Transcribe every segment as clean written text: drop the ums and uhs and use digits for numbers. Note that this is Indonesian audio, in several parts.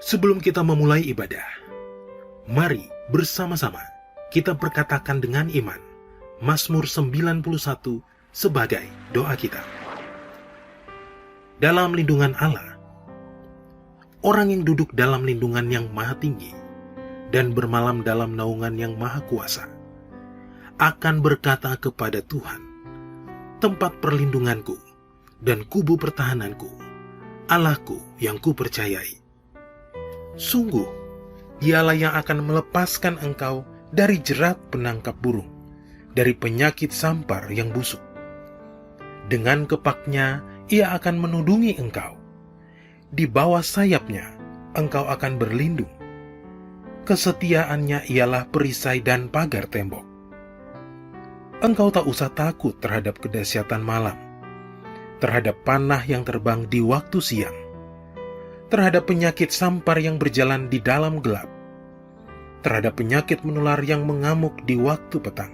Sebelum kita memulai ibadah, mari bersama-sama kita perkatakan dengan iman Mazmur 91 sebagai doa kita. Dalam lindungan Allah, orang yang duduk dalam lindungan yang maha tinggi dan bermalam dalam naungan yang maha kuasa akan berkata kepada Tuhan, tempat perlindunganku dan kubu pertahananku, Allahku yang kupercayai. Sungguh, Dialah yang akan melepaskan engkau dari jerat penangkap burung, dari penyakit sampar yang busuk. Dengan kepaknya, Ia akan menudungi engkau. Di bawah sayapnya, engkau akan berlindung. Kesetiaannya ialah perisai dan pagar tembok. Engkau tak usah takut terhadap kedahsyatan malam, terhadap panah yang terbang di waktu siang, terhadap penyakit sampar yang berjalan di dalam gelap, terhadap penyakit menular yang mengamuk di waktu petang.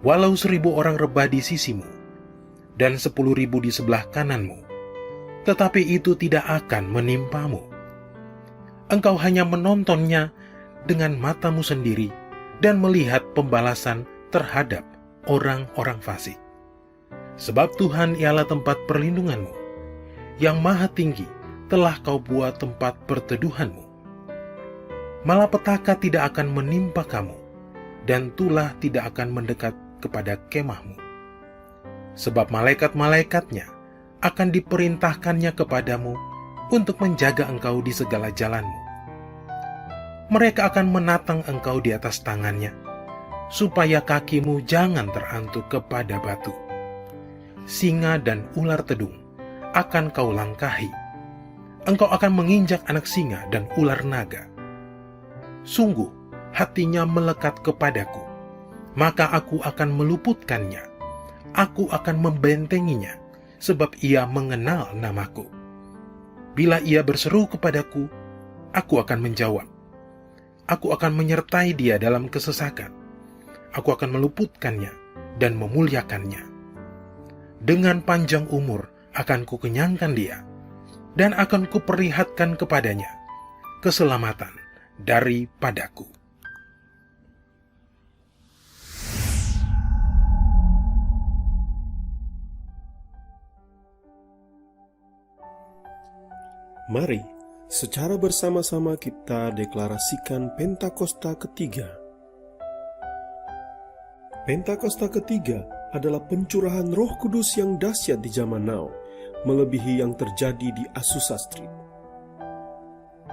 Walau 1.000 orang rebah di sisimu, dan 10.000 di sebelah kananmu, tetapi itu tidak akan menimpamu. Engkau hanya menontonnya dengan matamu sendiri dan melihat pembalasan terhadap orang-orang fasik. Sebab Tuhan ialah tempat perlindunganmu, yang maha tinggi telah kau buat tempat perteduhanmu. Malapetaka tidak akan menimpa kamu, dan tulah tidak akan mendekat kepada kemahmu. Sebab malaikat-malaikatnya akan diperintahkannya kepadamu untuk menjaga engkau di segala jalanmu. Mereka akan menatang engkau di atas tangannya, supaya kakimu jangan terantuk kepada batu. Singa dan ular tedung akan kau langkahi. Engkau akan menginjak anak singa dan ular naga. Sungguh, hatinya melekat kepadaku, maka aku akan meluputkannya. Aku akan membentenginya, sebab ia mengenal namaku. Bila ia berseru kepadaku, aku akan menjawab. Aku akan menyertai dia dalam kesesakan. Aku akan meluputkannya dan memuliakannya. Dengan panjang umur akan kukenyangkan dia, dan akan kuperlihatkan kepadanya keselamatan daripadaku. Mari, secara bersama-sama kita deklarasikan Pentakosta ketiga. Pentakosta ketiga adalah pencurahan Roh Kudus yang dahsyat di zaman now, melebihi yang terjadi di Azusa Street.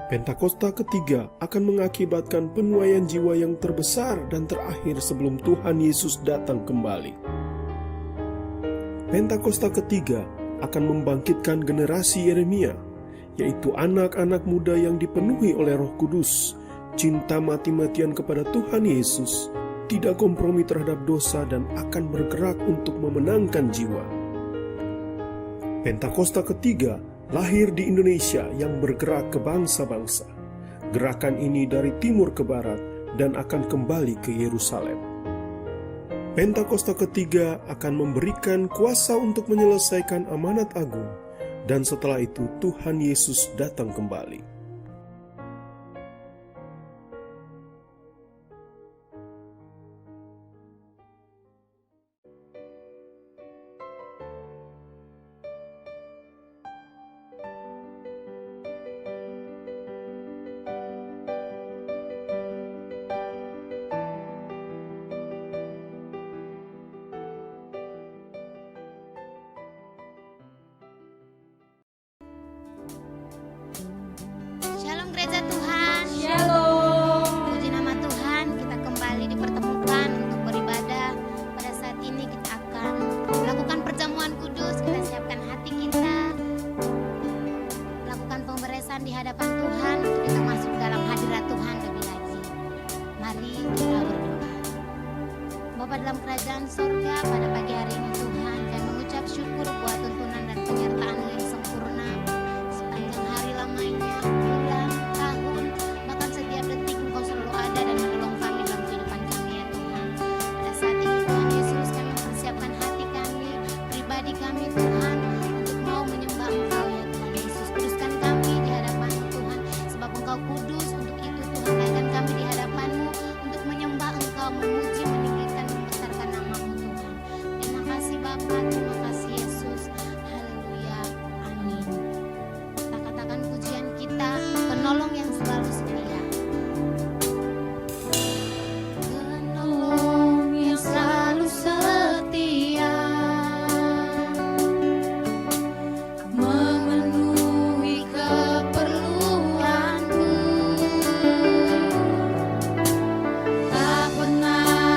Pentakosta ketiga akan mengakibatkan penuaian jiwa yang terbesar dan terakhir sebelum Tuhan Yesus datang kembali. Pentakosta ketiga akan membangkitkan generasi Yeremia, yaitu anak-anak muda yang dipenuhi oleh Roh Kudus, cinta mati-matian kepada Tuhan Yesus, tidak kompromi terhadap dosa dan akan bergerak untuk memenangkan jiwa. Pentakosta ketiga lahir di Indonesia yang bergerak ke bangsa-bangsa. Gerakan ini dari timur ke barat dan akan kembali ke Yerusalem. Pentakosta ketiga akan memberikan kuasa untuk menyelesaikan amanat agung, dan setelah itu Tuhan Yesus datang kembali. Shalom gereja Tuhan. Shalom. Puji nama Tuhan, kita kembali dipertemukan untuk beribadah. Pada saat ini kita akan melakukan perjamuan kudus. Kita siapkan hati kita, lakukan pemberesan di hadapan Tuhan untuk kita masuk dalam hadirat Tuhan lebih lagi. Mari kita berdoa. Bapa dalam kerajaan sorga, pada pagi hari ini Tuhan, kami mengucap syukur buat tuntunan dan penyertaan-Mu yang sempurna sepanjang hari lamanya, bulan, tahun, bahkan setiap detik Engkau selalu ada dan menolong kami dalam kehidupan kami ya Tuhan. Pada saat ini Tuhan Yesus, kami mempersiapkan hati kami, pribadi kami Tuhan, untuk mau menyembah Engkau ya Tuhan Yesus. Kuduskan kami di hadapan Tuhan memuji, meninggikan, membesarkan nama-Mu Tuhan. Terima kasih Bapa, terima kasih Yesus. Haleluya, amin. Kita katakan pujian kita, penolong yang selalu setia. Penolong yang selalu setia, memenuhi keperluanku, tak pernah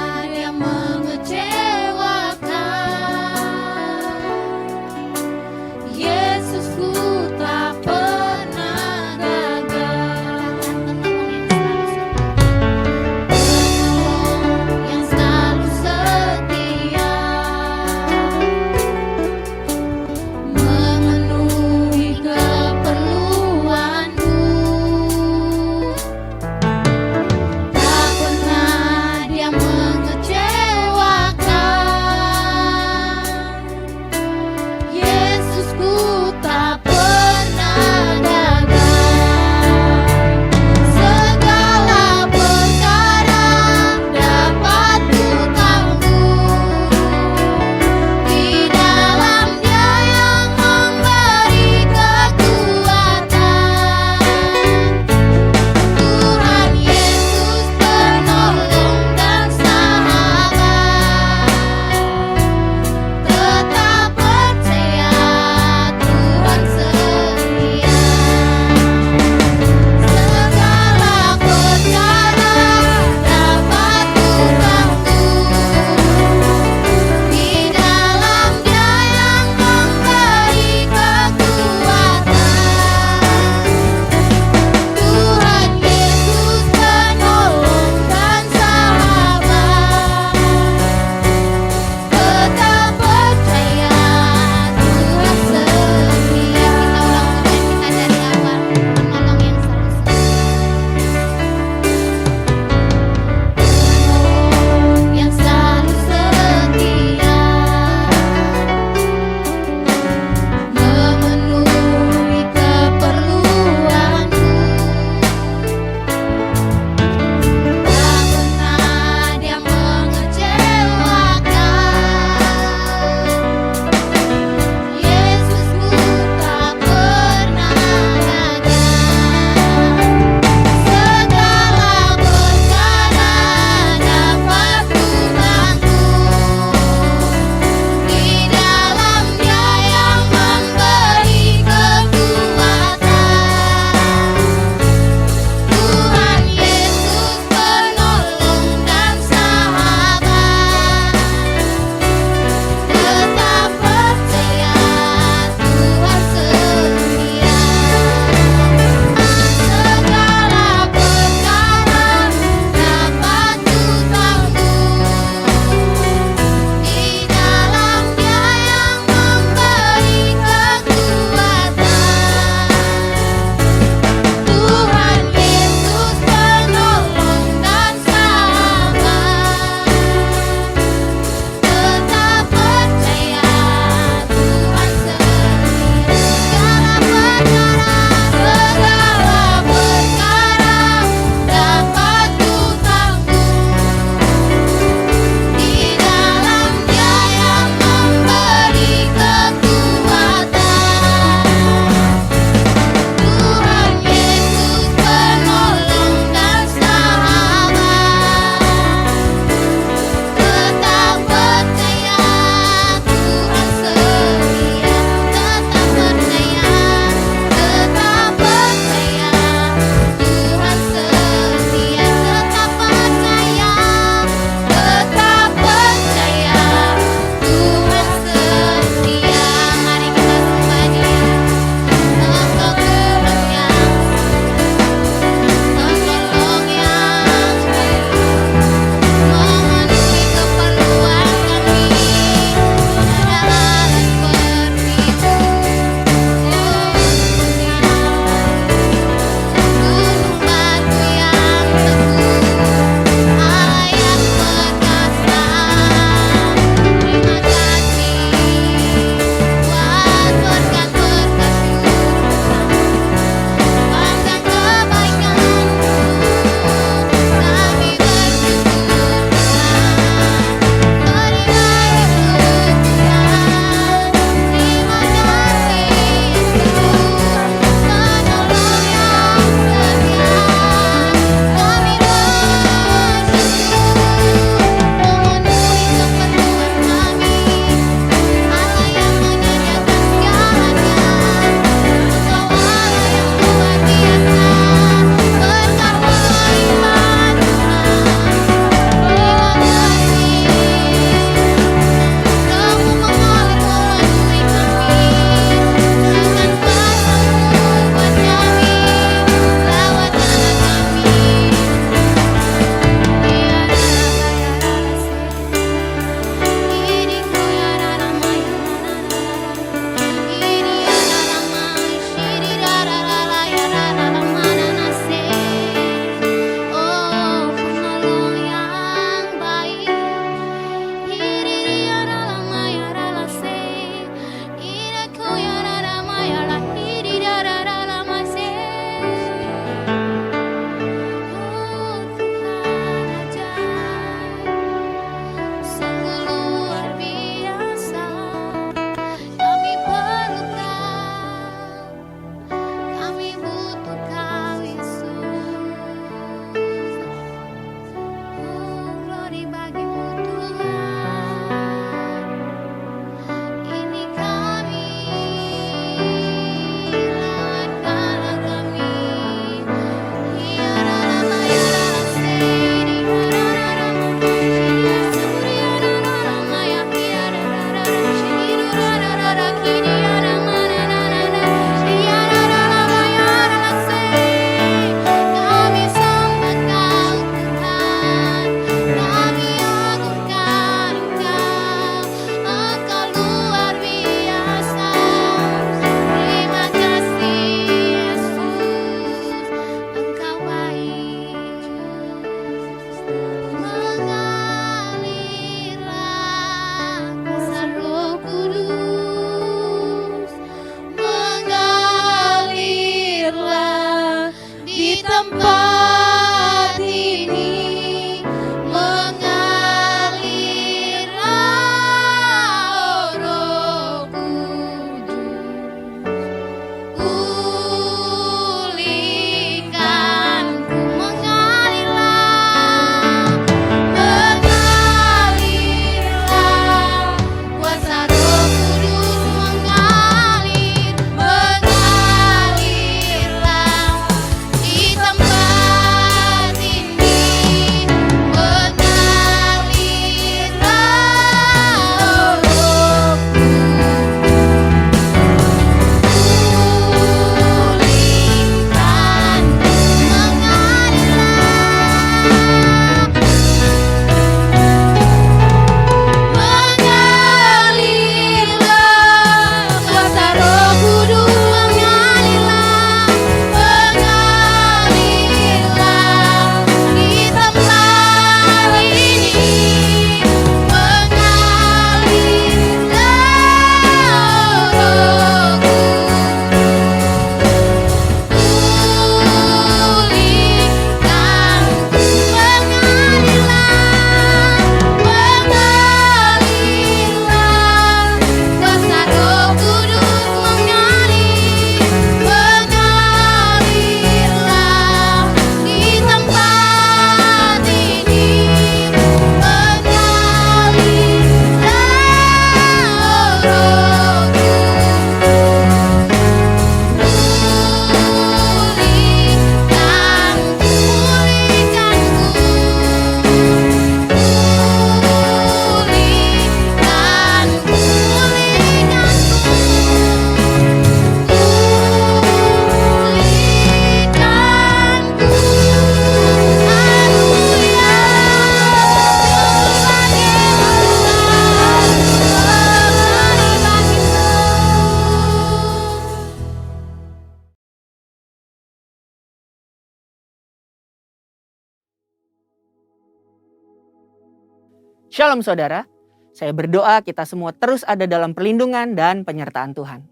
Shalom saudara, saya berdoa kita semua terus ada dalam perlindungan dan penyertaan Tuhan.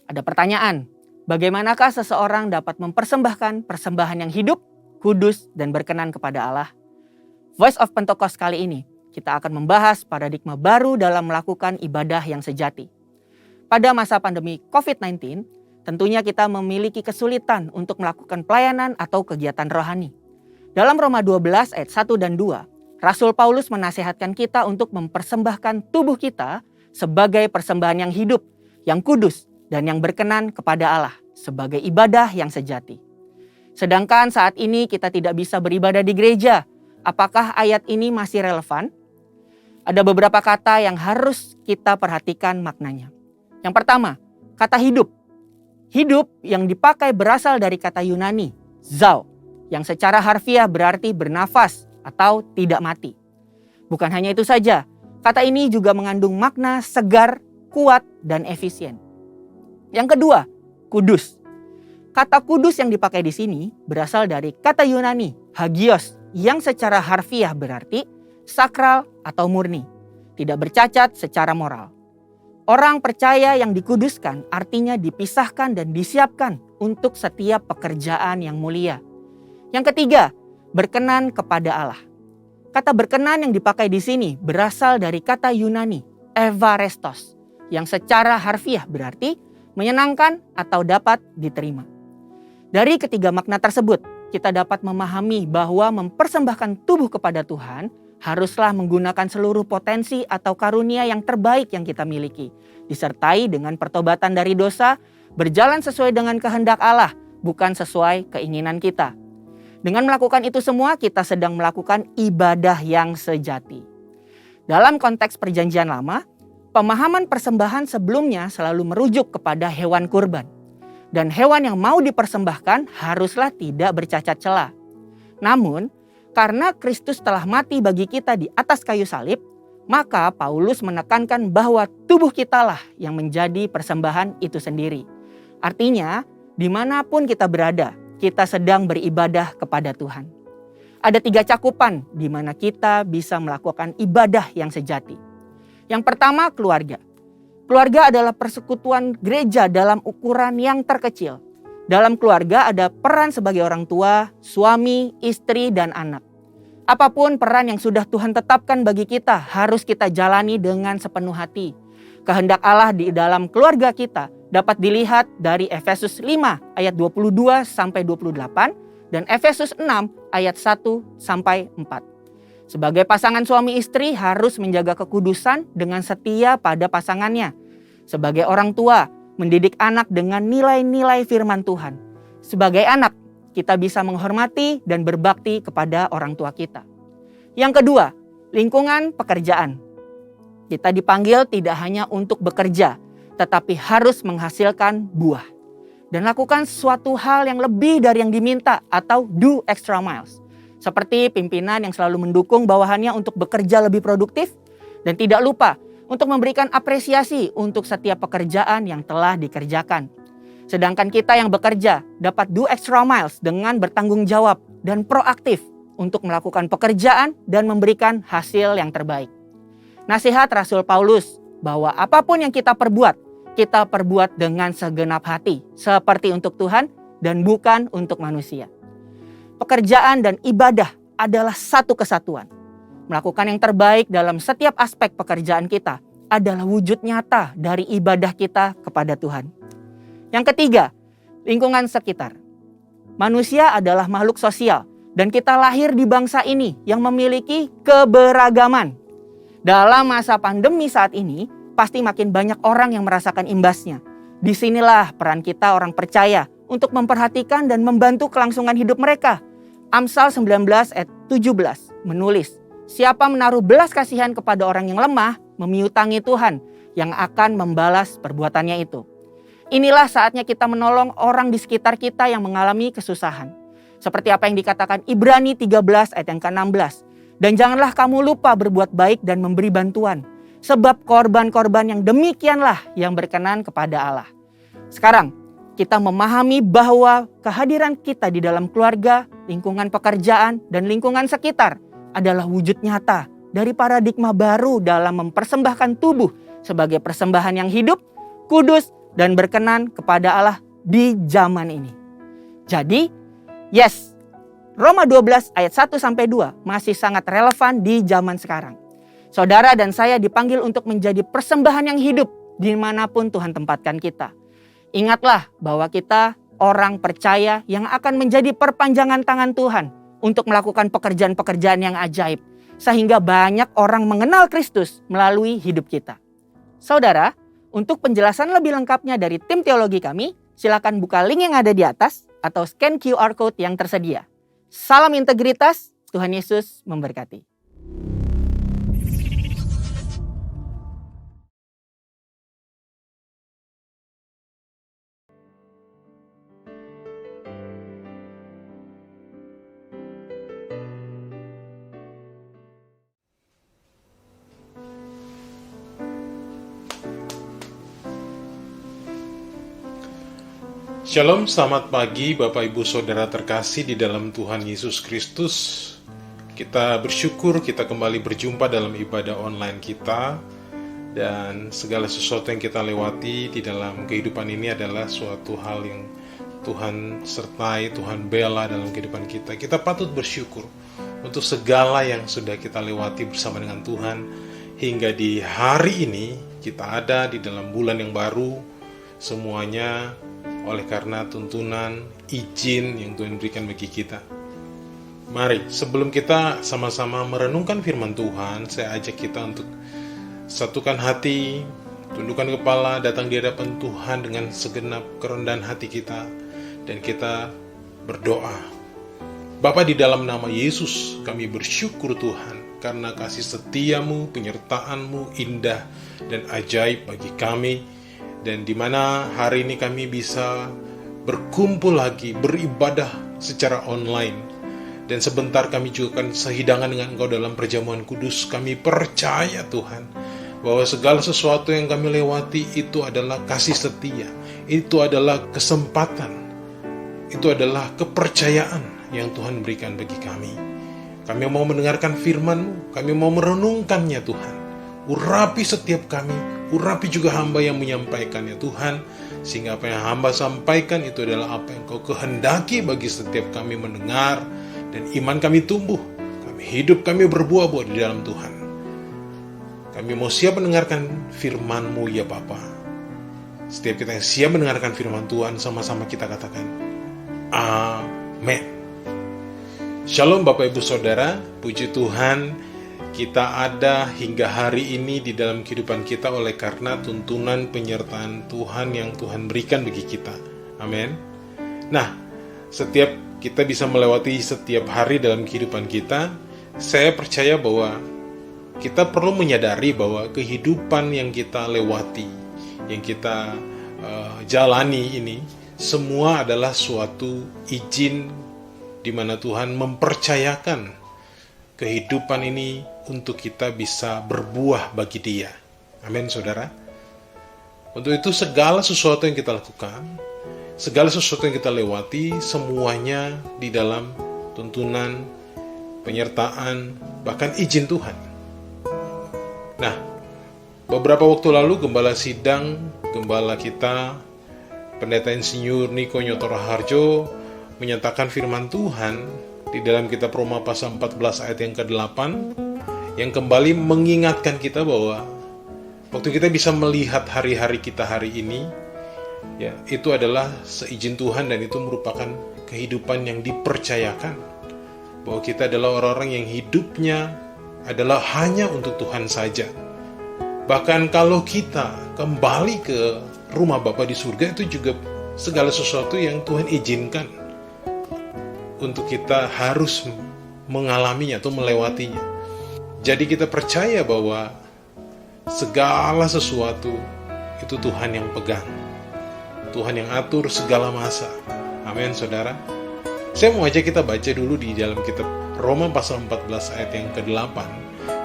Ada pertanyaan, bagaimanakah seseorang dapat mempersembahkan persembahan yang hidup, kudus, dan berkenan kepada Allah? Voice of Pentecost kali ini, kita akan membahas paradigma baru dalam melakukan ibadah yang sejati. Pada masa pandemi COVID-19, tentunya kita memiliki kesulitan untuk melakukan pelayanan atau kegiatan rohani. Dalam Roma 12 ayat 1 dan 2, Rasul Paulus menasihatkan kita untuk mempersembahkan tubuh kita sebagai persembahan yang hidup, yang kudus, dan yang berkenan kepada Allah sebagai ibadah yang sejati. Sedangkan saat ini kita tidak bisa beribadah di gereja. Apakah ayat ini masih relevan? Ada beberapa kata yang harus kita perhatikan maknanya. Yang pertama, kata hidup. Hidup yang dipakai berasal dari kata Yunani, zao, yang secara harfiah berarti bernafas atau tidak mati. Bukan hanya itu saja, kata ini juga mengandung makna segar, kuat, dan efisien. Yang kedua, kudus. Kata kudus yang dipakai di sini berasal dari kata Yunani, hagios, yang secara harfiah berarti sakral atau murni, tidak bercacat secara moral. Orang percaya yang dikuduskan artinya dipisahkan dan disiapkan untuk setiap pekerjaan yang mulia. Yang ketiga, berkenan kepada Allah. Kata berkenan yang dipakai di sini berasal dari kata Yunani, evarestos, yang secara harfiah berarti menyenangkan atau dapat diterima. Dari ketiga makna tersebut, kita dapat memahami bahwa mempersembahkan tubuh kepada Tuhan haruslah menggunakan seluruh potensi atau karunia yang terbaik yang kita miliki, disertai dengan pertobatan dari dosa, berjalan sesuai dengan kehendak Allah, bukan sesuai keinginan kita. Dengan melakukan itu semua, kita sedang melakukan ibadah yang sejati. Dalam konteks perjanjian lama, pemahaman persembahan sebelumnya selalu merujuk kepada hewan kurban. Dan hewan yang mau dipersembahkan haruslah tidak bercacat celah. Namun, karena Kristus telah mati bagi kita di atas kayu salib, maka Paulus menekankan bahwa tubuh kitalah yang menjadi persembahan itu sendiri. Artinya, dimanapun kita berada, kita sedang beribadah kepada Tuhan. Ada 3 cakupan di mana kita bisa melakukan ibadah yang sejati. Yang pertama, keluarga. Keluarga adalah persekutuan gereja dalam ukuran yang terkecil. Dalam keluarga ada peran sebagai orang tua, suami, istri, dan anak. Apapun peran yang sudah Tuhan tetapkan bagi kita harus kita jalani dengan sepenuh hati. Kehendak Allah di dalam keluarga kita dapat dilihat dari Efesus 5 ayat 22 sampai 28 dan Efesus 6 ayat 1 sampai 4. Sebagai pasangan suami istri harus menjaga kekudusan dengan setia pada pasangannya. Sebagai orang tua, mendidik anak dengan nilai-nilai firman Tuhan. Sebagai anak, kita bisa menghormati dan berbakti kepada orang tua kita. Yang kedua, lingkungan pekerjaan. Kita dipanggil tidak hanya untuk bekerja, tetapi harus menghasilkan buah. Dan lakukan suatu hal yang lebih dari yang diminta atau do extra miles. Seperti pimpinan yang selalu mendukung bawahannya untuk bekerja lebih produktif dan tidak lupa untuk memberikan apresiasi untuk setiap pekerjaan yang telah dikerjakan. Sedangkan kita yang bekerja dapat do extra miles dengan bertanggung jawab dan proaktif untuk melakukan pekerjaan dan memberikan hasil yang terbaik. Nasihat Rasul Paulus bahwa apapun yang kita perbuat dengan segenap hati, seperti untuk Tuhan dan bukan untuk manusia. Pekerjaan dan ibadah adalah satu kesatuan. Melakukan yang terbaik dalam setiap aspek pekerjaan kita adalah wujud nyata dari ibadah kita kepada Tuhan. Yang ketiga, lingkungan sekitar. Manusia adalah makhluk sosial dan kita lahir di bangsa ini yang memiliki keberagaman. Dalam masa pandemi saat ini, pasti makin banyak orang yang merasakan imbasnya. Disinilah peran kita orang percaya untuk memperhatikan dan membantu kelangsungan hidup mereka. Amsal 19 ayat 17 menulis, siapa menaruh belas kasihan kepada orang yang lemah, memiutangi Tuhan yang akan membalas perbuatannya itu. Inilah saatnya kita menolong orang di sekitar kita yang mengalami kesusahan. Seperti apa yang dikatakan Ibrani 13 ayat yang ke-16. Dan janganlah kamu lupa berbuat baik dan memberi bantuan. Sebab korban-korban yang demikianlah yang berkenan kepada Allah. Sekarang kita memahami bahwa kehadiran kita di dalam keluarga, lingkungan pekerjaan, dan lingkungan sekitar adalah wujud nyata dari paradigma baru dalam mempersembahkan tubuh sebagai persembahan yang hidup, kudus, dan berkenan kepada Allah di zaman ini. Jadi, yes, Roma 12 ayat 1-2 masih sangat relevan di zaman sekarang. Saudara dan saya dipanggil untuk menjadi persembahan yang hidup dimanapun Tuhan tempatkan kita. Ingatlah bahwa kita orang percaya yang akan menjadi perpanjangan tangan Tuhan untuk melakukan pekerjaan-pekerjaan yang ajaib. Sehingga banyak orang mengenal Kristus melalui hidup kita. Saudara, untuk penjelasan lebih lengkapnya dari tim teologi kami, silakan buka link yang ada di atas atau scan QR Code yang tersedia. Salam integritas, Tuhan Yesus memberkati. Shalom, selamat pagi Bapak Ibu Saudara terkasih di dalam Tuhan Yesus Kristus. Kita bersyukur kita kembali berjumpa dalam ibadah online kita. Dan segala sesuatu yang kita lewati di dalam kehidupan ini adalah suatu hal yang Tuhan sertai, Tuhan bela dalam kehidupan kita. Kita patut bersyukur untuk segala yang sudah kita lewati bersama dengan Tuhan. Hingga di hari ini kita ada di dalam bulan yang baru. Semuanya oleh karena tuntunan, izin yang Tuhan berikan bagi kita. Mari, sebelum kita sama-sama merenungkan firman Tuhan, saya ajak kita untuk satukan hati, tundukkan kepala, datang di hadapan Tuhan dengan segenap kerendahan hati kita, dan kita berdoa. Bapa, di dalam nama Yesus, kami bersyukur Tuhan, karena kasih setiamu, penyertaan-Mu indah dan ajaib bagi kami. Dan di mana hari ini kami bisa berkumpul lagi, beribadah secara online. Dan sebentar kami juga akan sehidangan dengan Engkau dalam perjamuan kudus. Kami percaya Tuhan, bahwa segala sesuatu yang kami lewati itu adalah kasih setia. Itu adalah kesempatan. Itu adalah kepercayaan yang Tuhan berikan bagi kami. Kami mau mendengarkan firman-Mu, kami mau merenungkannya Tuhan. Urapi setiap kami, urapi juga hamba yang menyampaikannya Tuhan, sehingga apa yang hamba sampaikan itu adalah apa yang Kau kehendaki bagi setiap kami mendengar, dan iman kami tumbuh, kami hidup, kami berbuah-buah di dalam Tuhan. Kami mau siap mendengarkan firman-Mu ya Bapa. Setiap kita yang siap mendengarkan firman Tuhan, sama-sama kita katakan Amin. Shalom Bapak Ibu Saudara, puji Tuhan, kita ada hingga hari ini di dalam kehidupan kita oleh karena tuntunan penyertaan Tuhan yang Tuhan berikan bagi kita. Amin. Nah, setiap kita bisa melewati setiap hari dalam kehidupan kita, saya percaya bahwa kita perlu menyadari bahwa kehidupan yang kita lewati, yang kita jalani ini, semua adalah suatu izin di mana Tuhan mempercayakan kehidupan ini untuk kita bisa berbuah bagi Dia. Amin, saudara. Untuk itu segala sesuatu yang kita lakukan, segala sesuatu yang kita lewati, semuanya di dalam tuntunan, penyertaan, bahkan izin Tuhan. Nah, beberapa waktu lalu Gembala Sidang, Gembala kita, Pendeta Insinyur Niko Nyoto Raharjo menyatakan firman Tuhan di dalam kitab Roma pasal 14 ayat yang ke-8 yang kembali mengingatkan kita bahwa waktu kita bisa melihat hari-hari kita hari ini, ya, itu adalah seizin Tuhan dan itu merupakan kehidupan yang dipercayakan. Bahwa kita adalah orang-orang yang hidupnya adalah hanya untuk Tuhan saja. Bahkan kalau kita kembali ke rumah Bapa di surga, itu juga segala sesuatu yang Tuhan izinkan untuk kita harus mengalaminya atau melewatinya. Jadi kita percaya bahwa segala sesuatu itu Tuhan yang pegang. Tuhan yang atur segala masa. Amin, saudara. Saya mau ajak kita baca dulu di dalam kitab Roma pasal 14 ayat yang ke-8.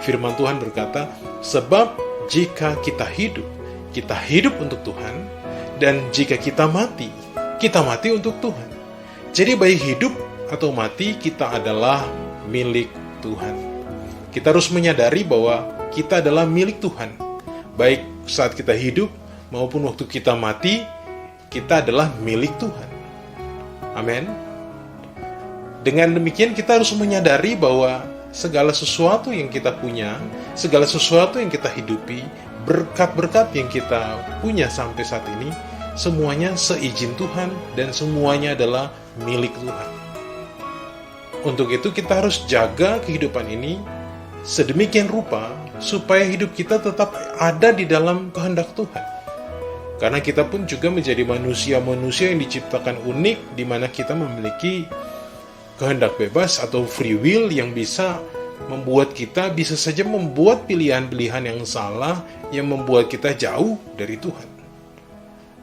Firman Tuhan berkata, sebab jika kita hidup untuk Tuhan, dan jika kita mati untuk Tuhan. Jadi baik hidup atau mati, kita adalah milik Tuhan. Kita harus menyadari bahwa kita adalah milik Tuhan. Baik saat kita hidup maupun waktu kita mati, kita adalah milik Tuhan. Amin. Dengan demikian kita harus menyadari bahwa segala sesuatu yang kita punya, segala sesuatu yang kita hidupi, berkat-berkat yang kita punya sampai saat ini, semuanya seizin Tuhan dan semuanya adalah milik Tuhan. Untuk itu kita harus jaga kehidupan ini sedemikian rupa supaya hidup kita tetap ada di dalam kehendak Tuhan. Karena kita pun juga menjadi manusia-manusia yang diciptakan unik, di mana kita memiliki kehendak bebas atau free will yang bisa membuat kita bisa saja membuat pilihan-pilihan yang salah yang membuat kita jauh dari Tuhan.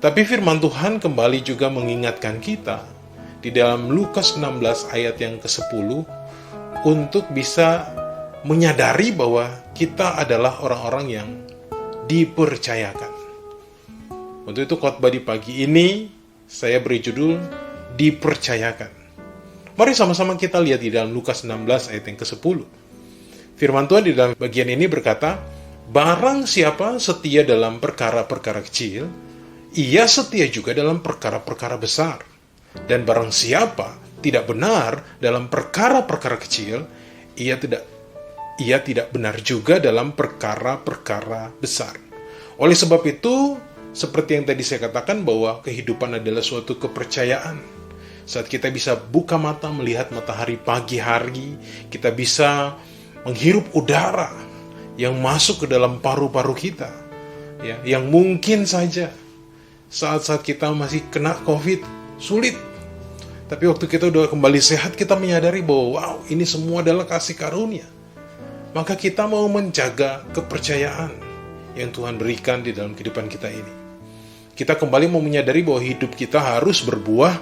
Tapi firman Tuhan kembali juga mengingatkan kita di dalam Lukas 16 ayat yang ke-10 untuk bisa menyadari bahwa kita adalah orang-orang yang dipercayakan. Untuk itu khotbah di pagi ini saya beri judul dipercayakan. Mari sama-sama kita lihat di dalam Lukas 16 ayat yang ke-10. Firman Tuhan di dalam bagian ini berkata, barang siapa setia dalam perkara-perkara kecil, ia setia juga dalam perkara-perkara besar. Dan barang siapa tidak benar dalam perkara-perkara kecil, ia tidak benar juga dalam perkara-perkara besar. Oleh sebab itu, seperti yang tadi saya katakan bahwa kehidupan adalah suatu kepercayaan. Saat kita bisa buka mata melihat matahari pagi hari, kita bisa menghirup udara yang masuk ke dalam paru-paru kita, ya, yang mungkin saja saat-saat kita masih kena COVID sulit. Tapi waktu kita udah kembali sehat, kita menyadari bahwa wow, ini semua adalah kasih karunia. Maka kita mau menjaga kepercayaan yang Tuhan berikan di dalam kehidupan kita ini. Kita kembali mau menyadari bahwa hidup kita harus berbuah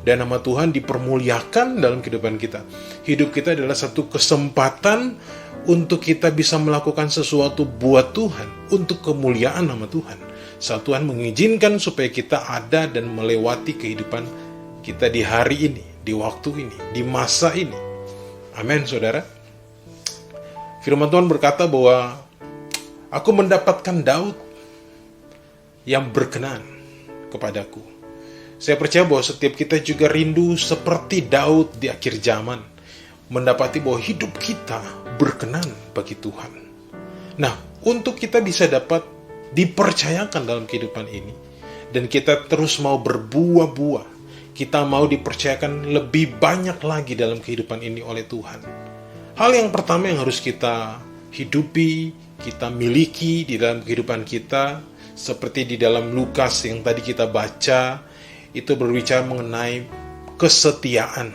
dan nama Tuhan dipermuliakan dalam kehidupan kita. Hidup kita adalah satu kesempatan untuk kita bisa melakukan sesuatu buat Tuhan, untuk kemuliaan nama Tuhan. Saat Tuhan mengizinkan supaya kita ada dan melewati kehidupan kita di hari ini, di waktu ini, di masa ini. Amin, saudara. Firman Tuhan berkata bahwa aku mendapatkan Daud yang berkenan kepadaku. Saya percaya bahwa setiap kita juga rindu seperti Daud di akhir zaman, mendapati bahwa hidup kita berkenan bagi Tuhan. Nah, untuk kita bisa dapat dipercayakan dalam kehidupan ini, dan kita terus mau berbuah-buah, kita mau dipercayakan lebih banyak lagi dalam kehidupan ini oleh Tuhan. Hal yang pertama yang harus kita hidupi, kita miliki di dalam kehidupan kita, seperti di dalam Lukas yang tadi kita baca, itu berbicara mengenai kesetiaan.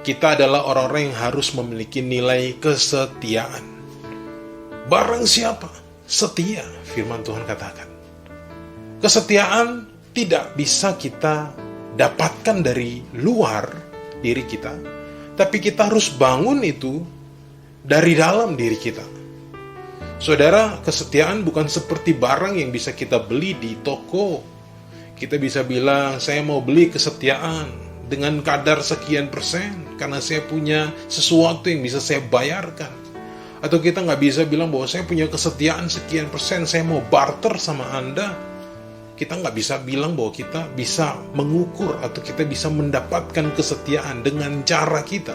Kita adalah orang-orang yang harus memiliki nilai kesetiaan. Barang siapa setia, firman Tuhan katakan. Kesetiaan tidak bisa kita dapatkan dari luar diri kita, tapi kita harus bangun itu dari dalam diri kita. Saudara, kesetiaan bukan seperti barang yang bisa kita beli di toko. Kita bisa bilang, saya mau beli kesetiaan dengan kadar sekian persen, karena saya punya sesuatu yang bisa saya bayarkan. Atau kita nggak bisa bilang bahwa saya punya kesetiaan sekian persen, saya mau barter sama Anda. Kita nggak bisa bilang bahwa kita bisa mengukur atau kita bisa mendapatkan kesetiaan dengan cara kita.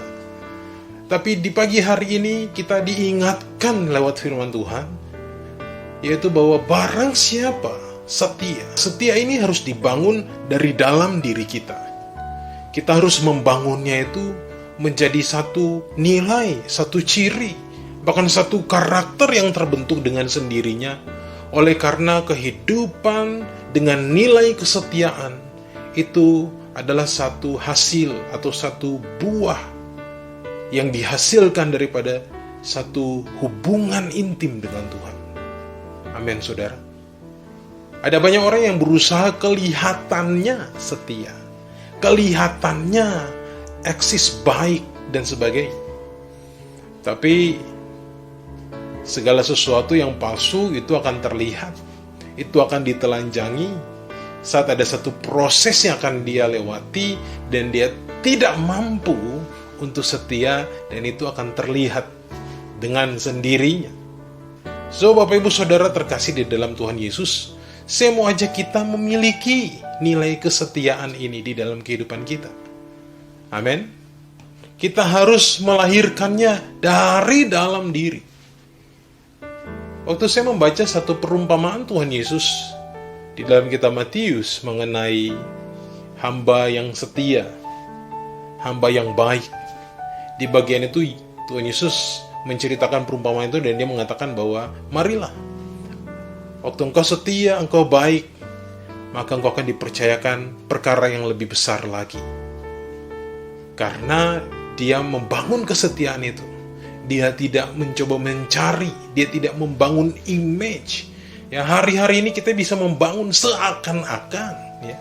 Tapi di pagi hari ini kita diingatkan lewat firman Tuhan, yaitu bahwa barang siapa setia. Setia ini harus dibangun dari dalam diri kita. Kita harus membangunnya itu menjadi satu nilai, satu ciri, bahkan satu karakter yang terbentuk dengan sendirinya. Oleh karena kehidupan dengan nilai kesetiaan itu adalah satu hasil atau satu buah yang dihasilkan daripada satu hubungan intim dengan Tuhan. Amin, saudara. Ada banyak orang yang berusaha kelihatannya setia, kelihatannya eksis baik dan sebagainya. Tapi segala sesuatu yang palsu itu akan terlihat, itu akan ditelanjangi saat ada satu proses yang akan dia lewati dan dia tidak mampu untuk setia, dan itu akan terlihat dengan sendirinya. So, Bapak Ibu Saudara terkasih di dalam Tuhan Yesus, saya mau ajak kita memiliki nilai kesetiaan ini di dalam kehidupan kita. Amin. Kita harus melahirkannya dari dalam diri. Waktu saya membaca satu perumpamaan Tuhan Yesus di dalam kitab Matius mengenai hamba yang setia, hamba yang baik. Di bagian itu Tuhan Yesus menceritakan perumpamaan itu dan dia mengatakan bahwa marilah, waktu engkau setia, engkau baik, maka engkau akan dipercayakan perkara yang lebih besar lagi. Karena dia membangun kesetiaan itu. Dia tidak mencoba mencari, dia tidak membangun image. Ya, hari-hari ini kita bisa membangun seakan-akan ya,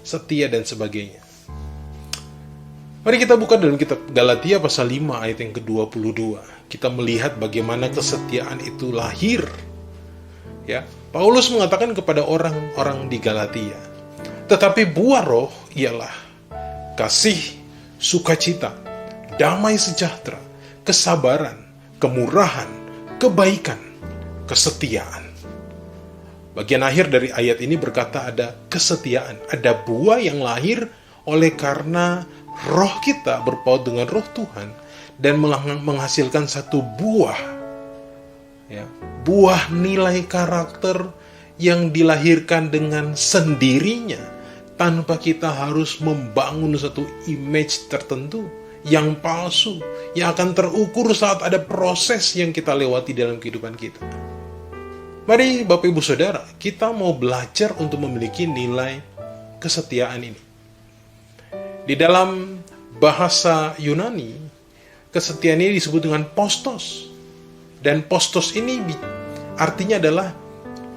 setia dan sebagainya. Mari kita buka dalam kitab Galatia pasal 5 ayat yang ke-22. Kita melihat bagaimana kesetiaan itu lahir. Ya, Paulus mengatakan kepada orang-orang di Galatia, tetapi buah roh ialah kasih, sukacita, damai sejahtera, kesabaran, kemurahan, kebaikan, kesetiaan. Bagian akhir dari ayat ini berkata ada kesetiaan, ada buah yang lahir oleh karena roh kita berpaut dengan roh Tuhan dan menghasilkan satu buah, ya, buah nilai karakter yang dilahirkan dengan sendirinya tanpa kita harus membangun satu image tertentu yang palsu, yang akan terukur saat ada proses yang kita lewati dalam kehidupan kita. Mari Bapak Ibu Saudara, kita mau belajar untuk memiliki nilai kesetiaan ini. Di dalam bahasa Yunani, kesetiaan ini disebut dengan postos. Dan postos ini artinya adalah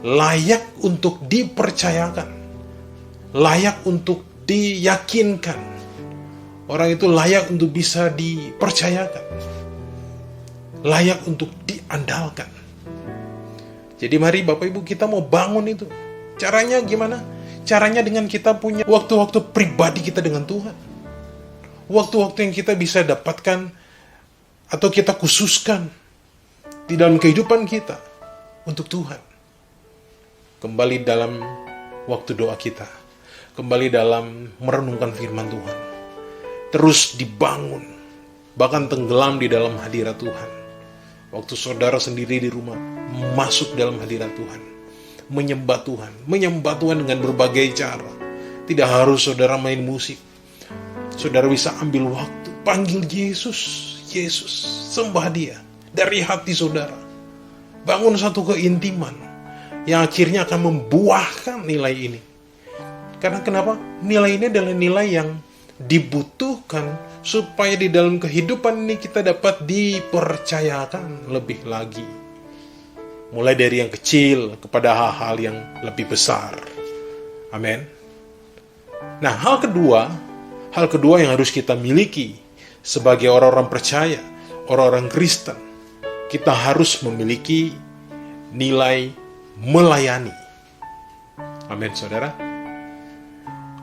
layak untuk dipercayakan, layak untuk diyakinkan. Orang itu layak untuk bisa dipercayakan, layak untuk diandalkan. Jadi mari Bapak Ibu kita mau bangun itu. Caranya gimana? Caranya dengan kita punya waktu-waktu pribadi kita dengan Tuhan. Waktu-waktu yang kita bisa dapatkan atau kita khususkan di dalam kehidupan kita untuk Tuhan. Kembali dalam waktu doa kita. Kembali dalam merenungkan firman Tuhan. Terus dibangun. Bahkan tenggelam di dalam hadirat Tuhan. Waktu saudara sendiri di rumah, masuk dalam hadirat Tuhan. Menyembah Tuhan dengan berbagai cara. Tidak harus saudara main musik. Saudara bisa ambil waktu, panggil Yesus, sembah Dia dari hati saudara. Bangun satu keintiman yang akhirnya akan membuahkan nilai ini. Karena kenapa? Nilai ini adalah nilai yang dibutuhkan supaya di dalam kehidupan ini kita dapat dipercayakan lebih lagi. Mulai dari yang kecil kepada hal-hal yang lebih besar. Amin. Nah, hal kedua yang harus kita miliki sebagai orang-orang percaya, orang-orang Kristen, kita harus memiliki nilai melayani. Amin, saudara.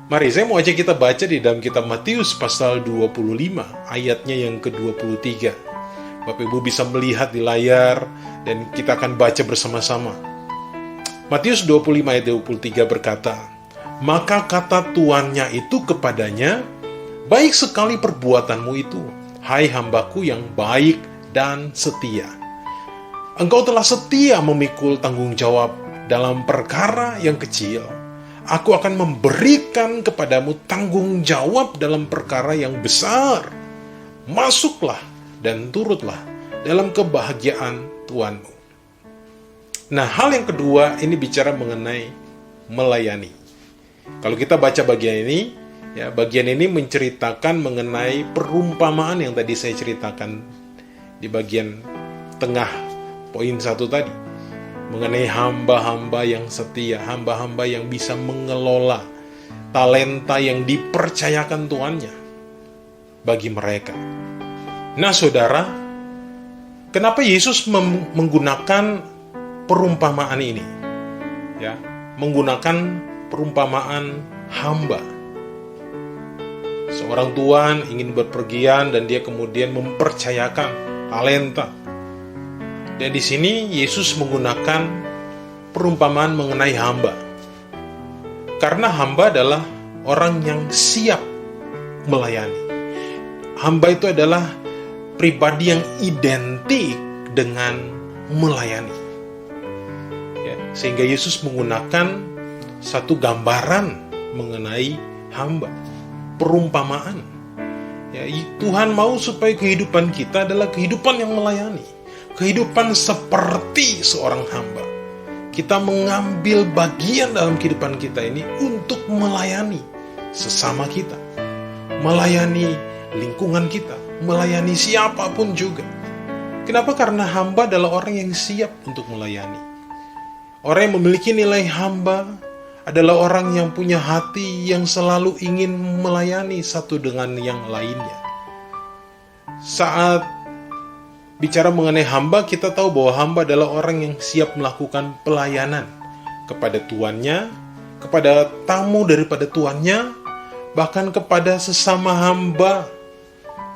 Mari saya mau ajak kita baca di dalam kitab Matius pasal 25 ayatnya yang ke-23. Bapak Ibu bisa melihat di layar dan kita akan baca bersama-sama. Matius 25 ayat 23 berkata, maka kata tuannya itu kepadanya, baik sekali perbuatanmu itu, hai hambaku yang baik dan setia. Engkau telah setia memikul tanggung jawab dalam perkara yang kecil. Aku akan memberikan kepadamu tanggung jawab dalam perkara yang besar. Masuklah dan turutlah dalam kebahagiaan Tuhanmu. Nah, hal yang kedua ini bicara mengenai melayani. Kalau kita baca bagian ini, ya, bagian ini menceritakan mengenai perumpamaan yang tadi saya ceritakan di bagian tengah poin 1 tadi. Mengenai hamba-hamba yang setia, hamba-hamba yang bisa mengelola talenta yang dipercayakan tuannya bagi mereka. Nah, saudara, kenapa Yesus menggunakan perumpamaan ini? Ya, menggunakan perumpamaan hamba. Seorang tuan ingin berpergian dan dia kemudian mempercayakan talenta Dan di sini Yesus menggunakan perumpamaan mengenai hamba. Karena hamba adalah orang yang siap melayani. Hamba itu adalah pribadi yang identik dengan melayani. Ya, sehingga Yesus menggunakan satu gambaran mengenai hamba, perumpamaan. Ya, Tuhan mau supaya kehidupan kita adalah kehidupan yang melayani, kehidupan seperti seorang hamba. Kita mengambil bagian dalam kehidupan kita ini untuk melayani sesama kita, melayani lingkungan kita, melayani siapapun juga. Kenapa? Karena hamba adalah orang yang siap untuk melayani. Orang yang memiliki nilai hamba adalah orang yang punya hati yang selalu ingin melayani satu dengan yang lainnya. Saat bicara mengenai hamba, kita tahu bahwa hamba adalah orang yang siap melakukan pelayanan kepada tuannya, kepada tamu daripada tuannya, bahkan kepada sesama hamba.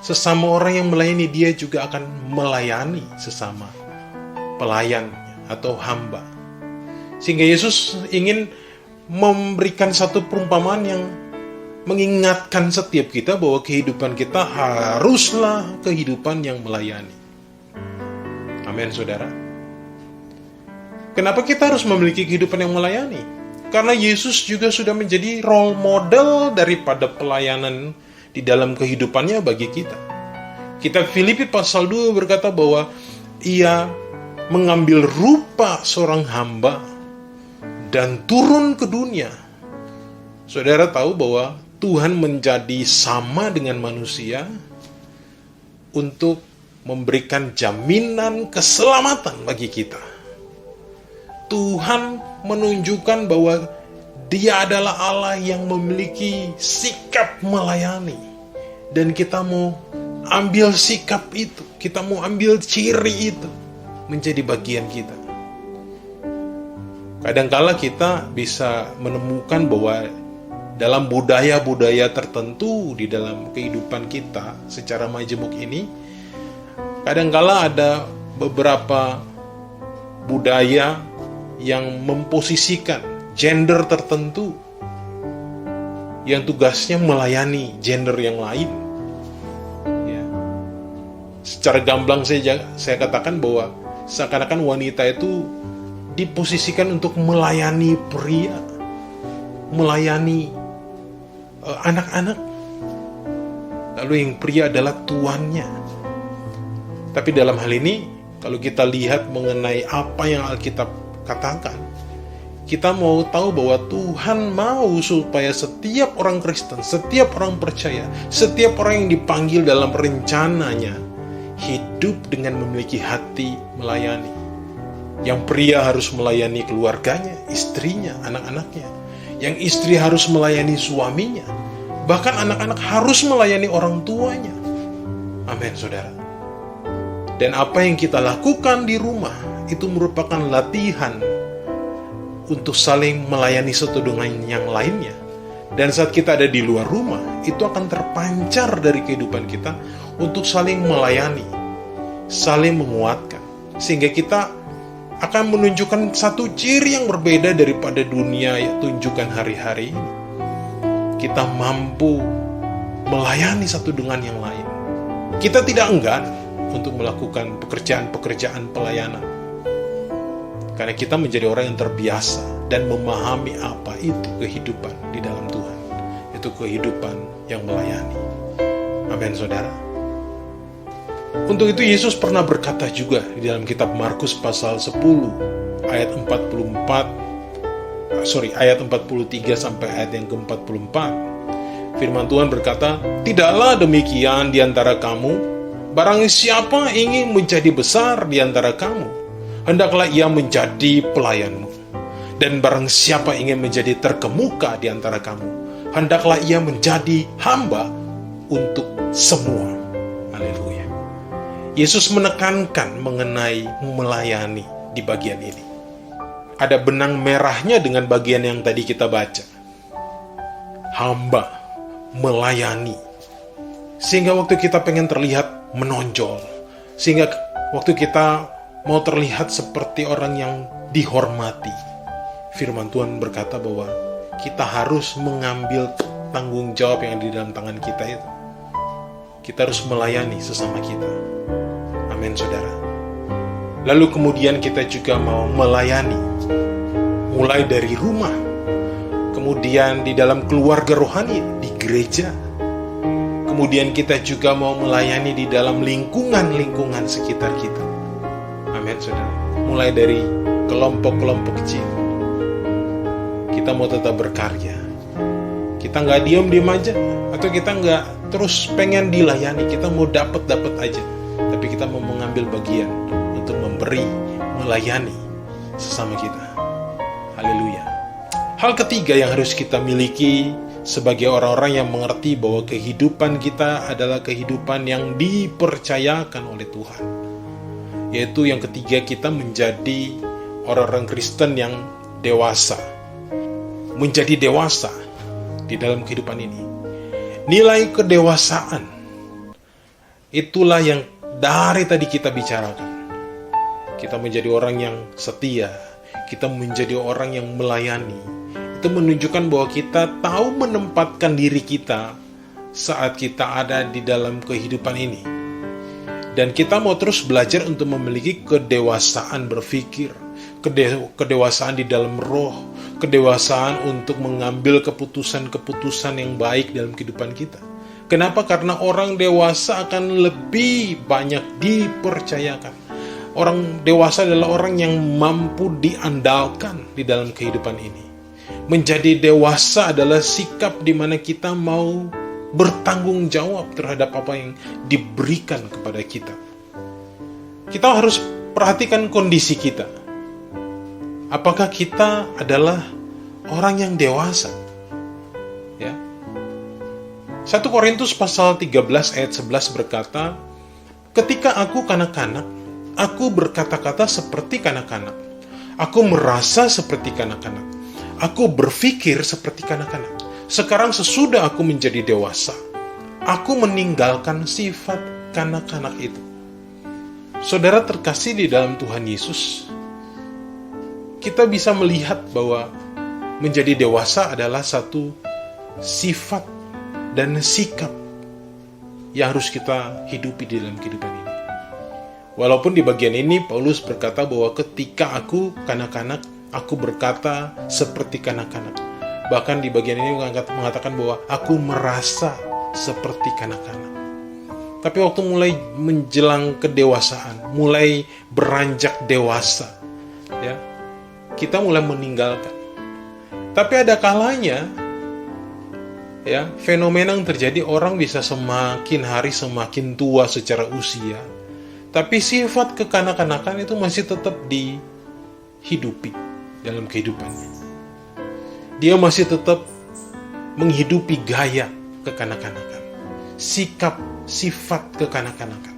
Sesama orang yang melayani, dia juga akan melayani sesama pelayan atau hamba. Sehingga Yesus ingin memberikan satu perumpamaan yang mengingatkan setiap kita bahwa kehidupan kita haruslah kehidupan yang melayani. Amin, saudara. Kenapa kita harus memiliki kehidupan yang melayani? Karena Yesus juga sudah menjadi role model daripada pelayanan di dalam kehidupannya bagi kita. Kitab Filipi pasal 2 berkata bahwa ia mengambil rupa seorang hamba dan turun ke dunia. Saudara tahu bahwa Tuhan menjadi sama dengan manusia untuk memberikan jaminan keselamatan bagi kita. Tuhan menunjukkan bahwa Dia adalah Allah yang memiliki sikap melayani. Dan kita mau ambil sikap itu, kita mau ambil ciri itu menjadi bagian kita. Kadangkala kita bisa menemukan bahwa dalam budaya-budaya tertentu di dalam kehidupan kita secara majemuk ini, kadangkala ada beberapa budaya yang memposisikan gender tertentu yang tugasnya melayani gender yang lain. Ya. Secara gamblang saya katakan bahwa seakan-akan wanita itu diposisikan untuk melayani pria, melayani anak-anak, lalu yang pria adalah tuannya. Tapi dalam hal ini, kalau kita lihat mengenai apa yang Alkitab katakan, kita mau tahu bahwa Tuhan mau supaya setiap orang Kristen, setiap orang percaya, setiap orang yang dipanggil dalam rencananya hidup dengan memiliki hati melayani. Yang pria harus melayani keluarganya, istrinya, anak-anaknya. Yang istri harus melayani suaminya. Bahkan anak-anak harus melayani orang tuanya. Amin, saudara. Dan apa yang kita lakukan di rumah itu merupakan latihan untuk saling melayani satu dengan yang lainnya. Dan saat kita ada di luar rumah, itu akan terpancar dari kehidupan kita untuk saling melayani, saling menguatkan. Sehingga kita akan menunjukkan satu ciri yang berbeda daripada dunia yang tunjukkan hari-hari ini. Kita mampu melayani satu dengan yang lain. Kita tidak enggan untuk melakukan pekerjaan-pekerjaan pelayanan. Karena kita menjadi orang yang terbiasa dan memahami apa itu kehidupan di dalam Tuhan. Itu kehidupan yang melayani. Amin, saudara. Untuk itu Yesus pernah berkata juga di dalam kitab Markus pasal 10 ayat 43 sampai ayat yang ke-44. Firman Tuhan berkata, "Tidaklah demikian di antara kamu, barang siapa ingin menjadi besar di antara kamu, hendaklah ia menjadi pelayanmu. Dan barang siapa ingin menjadi terkemuka di antara kamu, hendaklah ia menjadi hamba untuk semua." Haleluya. Yesus menekankan mengenai melayani di bagian ini. Ada benang merahnya dengan bagian yang tadi kita baca. Hamba, melayani. Sehingga waktu kita pengen terlihat menonjol, sehingga waktu kita mau terlihat seperti orang yang dihormati. Firman Tuhan berkata bahwa kita harus mengambil tanggung jawab yang di dalam tangan kita itu. Kita harus melayani sesama kita. Amin, saudara. Lalu kemudian kita juga mau melayani, mulai dari rumah, kemudian di dalam keluarga rohani, di gereja. Kemudian kita juga mau melayani di dalam lingkungan-lingkungan sekitar kita. Amin, saudara. Mulai dari kelompok-kelompok kecil. Kita mau tetap berkarya. Kita nggak diam aja, atau kita nggak terus pengen dilayani. Kita mau dapat aja, tapi kita mau mengambil bagian untuk memberi, melayani sesama kita. Haleluya. Hal ketiga yang harus kita miliki sebagai orang-orang yang mengerti bahwa kehidupan kita adalah kehidupan yang dipercayakan oleh Tuhan. Yaitu yang ketiga, kita menjadi orang-orang Kristen yang dewasa. Menjadi dewasa di dalam kehidupan ini. Nilai kedewasaan, itulah yang dari tadi kita bicarakan. Kita menjadi orang yang setia, kita menjadi orang yang melayani. Itu menunjukkan bahwa kita tahu menempatkan diri kita saat kita ada di dalam kehidupan ini. Dan kita mau terus belajar untuk memiliki kedewasaan berpikir, kedewasaan di dalam roh, kedewasaan untuk mengambil keputusan-keputusan yang baik dalam kehidupan kita. Kenapa? Karena orang dewasa akan lebih banyak dipercayakan. Orang dewasa adalah orang yang mampu diandalkan di dalam kehidupan ini. Menjadi dewasa adalah sikap di mana kita mau bertanggung jawab terhadap apa yang diberikan kepada kita. Kita harus perhatikan kondisi kita. Apakah kita adalah orang yang dewasa? Ya. 1 Korintus pasal 13 ayat 11 berkata, "Ketika aku kanak-kanak, aku berkata-kata seperti kanak-kanak. Aku merasa seperti kanak-kanak. Aku berpikir seperti kanak-kanak. Sekarang sesudah aku menjadi dewasa, aku meninggalkan sifat kanak-kanak itu." Saudara terkasih di dalam Tuhan Yesus, kita bisa melihat bahwa menjadi dewasa adalah satu sifat dan sikap yang harus kita hidupi di dalam kehidupan ini. Walaupun di bagian ini Paulus berkata bahwa ketika aku kanak-kanak, aku berkata seperti kanak-kanak. Bahkan di bagian ini mengatakan bahwa aku merasa seperti kanak-kanak. Tapi waktu mulai menjelang kedewasaan, mulai beranjak dewasa, ya, kita mulai meninggalkan. Tapi ada kalanya, ya, fenomena yang terjadi, orang bisa semakin hari semakin tua secara usia, tapi sifat kekanak-kanakan itu masih tetap dihidupi dalam kehidupannya. Dia masih tetap menghidupi gaya kekanak-kanakan, sikap, sifat kekanak-kanakan.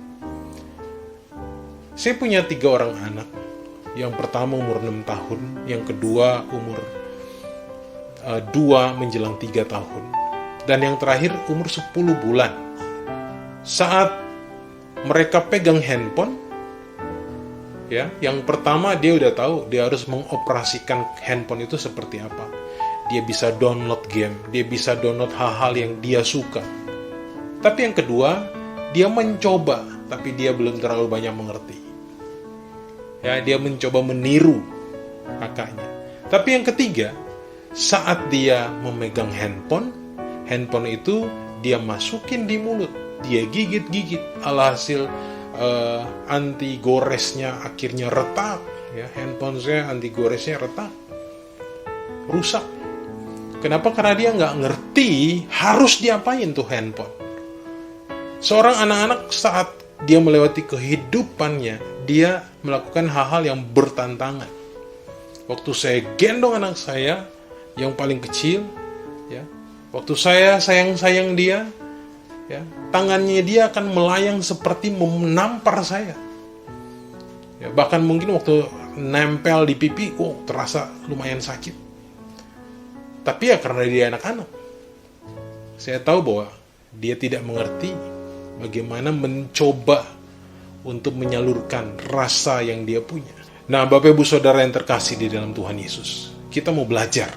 Saya punya 3 orang anak. Yang pertama umur 6 tahun, yang kedua umur 2 menjelang 3 tahun, dan yang terakhir umur 10 bulan. Saat mereka pegang handphone, ya, yang pertama dia udah tahu dia harus mengoperasikan handphone itu seperti apa. Dia bisa download game, dia bisa download hal-hal yang dia suka. Tapi yang kedua, dia mencoba, tapi dia belum terlalu banyak mengerti. Ya, dia mencoba meniru kakaknya. Tapi yang ketiga, saat dia memegang handphone itu dia masukin di mulut, dia gigit-gigit, alhasil anti goresnya akhirnya retak. Ya, handphone saya anti goresnya retak, rusak. Kenapa? Karena dia nggak ngerti harus diapain tuh handphone. Seorang anak-anak saat dia melewati kehidupannya, dia melakukan hal-hal yang bertantangan. Waktu saya gendong anak saya yang paling kecil, ya, waktu saya sayang-sayang dia, ya, tangannya dia akan melayang seperti menampar saya. Ya, bahkan mungkin waktu nempel di pipi, terasa lumayan sakit. Tapi ya karena dia anak-anak, saya tahu bahwa dia tidak mengerti bagaimana mencoba untuk menyalurkan rasa yang dia punya. Nah, Bapak Ibu Saudara yang terkasih di dalam Tuhan Yesus, kita mau belajar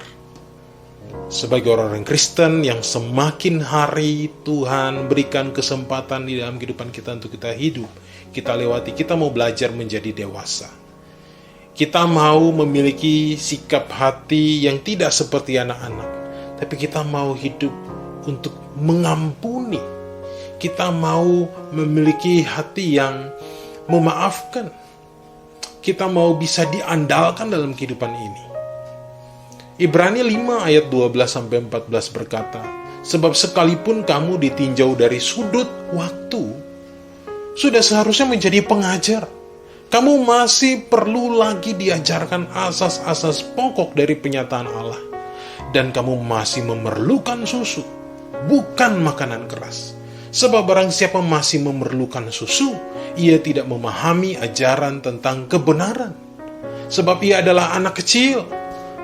sebagai orang Kristen yang semakin hari Tuhan berikan kesempatan di dalam kehidupan kita untuk kita hidup, kita lewati, kita mau belajar menjadi dewasa. Kita mau memiliki sikap hati yang tidak seperti anak-anak, tapi kita mau hidup untuk mengampuni. Kita mau memiliki hati yang memaafkan. Kita mau bisa diandalkan dalam kehidupan ini. Ibrani 5 ayat 12-14 berkata, sebab sekalipun kamu ditinjau dari sudut waktu, sudah seharusnya menjadi pengajar. Kamu masih perlu lagi diajarkan asas-asas pokok dari penyataan Allah. Dan kamu masih memerlukan susu, bukan makanan keras. Sebab barang siapa masih memerlukan susu, ia tidak memahami ajaran tentang kebenaran. Sebab ia adalah anak kecil.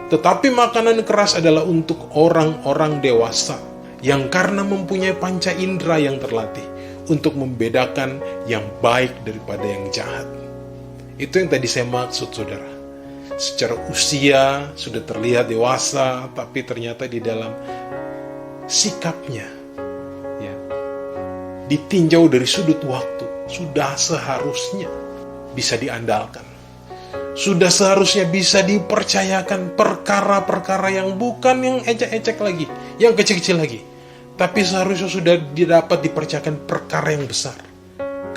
Tetapi makanan keras adalah untuk orang-orang dewasa, yang karena mempunyai panca indera yang terlatih, untuk membedakan yang baik daripada yang jahat. Itu yang tadi saya maksud, saudara. Secara usia sudah terlihat dewasa, tapi ternyata di dalam sikapnya, ditinjau dari sudut waktu, sudah seharusnya bisa diandalkan. Sudah seharusnya bisa dipercayakan perkara-perkara yang bukan yang ecek-ecek lagi, yang kecil-kecil lagi. Tapi seharusnya sudah dapat dipercayakan perkara yang besar.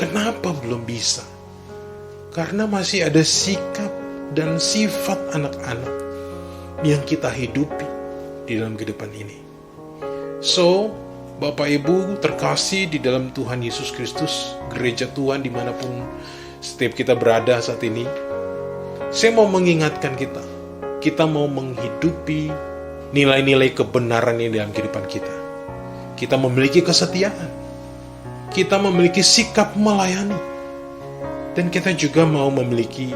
Kenapa belum bisa? Karena masih ada sikap dan sifat anak-anak yang kita hidupi di dalam kehidupan ini. So, Bapak Ibu terkasih di dalam Tuhan Yesus Kristus, gereja Tuhan dimanapun setiap kita berada saat ini, saya mau mengingatkan kita mau menghidupi nilai-nilai kebenaran yang dalam kehidupan kita. Kita memiliki kesetiaan, kita memiliki sikap melayani, dan kita juga mau memiliki